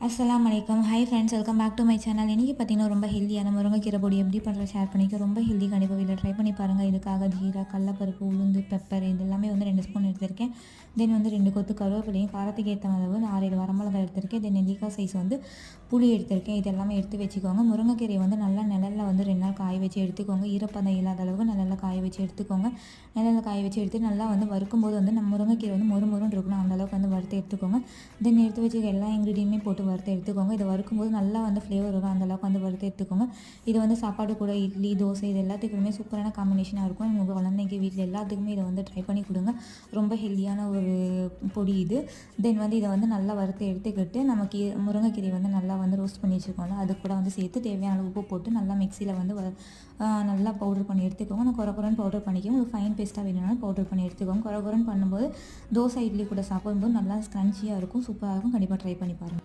அஸ்ஸலாமு அலைக்கும். Hi friends, welcome back to my channel. இன்றைக்கி பார்த்தீங்கன்னா ரொம்ப ஹெல்தியான முருங்கைக்கீரை பொடி எப்படி பண்ணுற ஷேர் பண்ணிக்க. ரொம்ப ஹெல்தி, கண்டிப்பாக வீட்டில் ட்ரை பண்ணி பாருங்கள். இதுக்காக ஜீரா, கடலப்பருப்பு, உளுந்து, பெப்பர் இது எல்லாமே வந்து 2 ஸ்பூன் எடுத்திருக்கேன். தென் வந்து 2 கொத்து கருவேப்பிலையும், காரத்துக்கு ஏற்ற அளவு 6-7 வரமிளகாய் எடுத்திருக்கேன். தென் நெல்லிக்காய் சைஸ் வந்து புளி எடுத்திருக்கேன். இது எல்லாமே எடுத்து வச்சுக்கோங்க. முருங்கைக்கீரையை வந்து நல்லா நிழலில் வந்து 2 நாள் காய வச்சு எடுத்துக்கோங்க. ஈரப்பதம் இல்லாத அளவுக்கு நிழலில் காய வச்சு எடுத்துக்கோங்க. நிழலில் காய வச்சு எடுத்து நல்லா வந்து வறுக்கும்போது வந்து நம்ம முருங்கைக்கீரை வந்து மொறுமொறுன்னு இருக்கணும், அந்தளவுக்கு வந்து வறுத்து எடுத்துக்கோங்க. தென் எடுத்து வச்சுக்க எல்லா இன்க்ரீடியன்ட்மே போட்டு வறுத்து எடுத்துக்கோங்க. இதை வறுக்கும்போது நல்லா வந்து ஃப்ளேவர் வரும், அந்தளவுக்கு வந்து வறுத்து எடுத்துக்கோங்க. இது வந்து சாப்பாடு கூட, இட்லி, தோசை இது எல்லாத்துக்குமே சூப்பரான காம்பினேஷனாக இருக்கும். உங்கள் குழந்தைங்க வீட்டில் எல்லாத்துக்குமே இதை வந்து ட்ரை பண்ணி கொடுங்க. ரொம்ப ஹெல்தியான ஒரு பொடி இது. தென் வந்து இதை வந்து நல்லா வறுத்து எடுத்துக்கிட்டு நமக்கு முருங்கைக்கீரை வந்து நல்லா வந்து ரோஸ்ட் பண்ணி வச்சுருக்கோம்ல, அது கூட வந்து சேர்த்து தேவையான அளவு உப்பு போட்டு நல்லா மிக்சியில் வந்து நல்லா பவுடர் பண்ணி எடுத்துக்கோங்க. நான் குறன்னு பவுடர் பண்ணிக்கோங்க. உங்களுக்கு ஃபைன் பேஸ்ட்டாக வேணும்னாலும் பவுடர் பண்ணி எடுத்துக்கோங்க. குறன்னு பண்ணும்போது தோசை, இட்லி கூட சாப்பிடும்போது நல்லா ஸ்க்ரன்ச்சியாக இருக்கும், சூப்பராக இருக்கும். கண்டிப்பாக ட்ரை பண்ணி பாருங்கள்.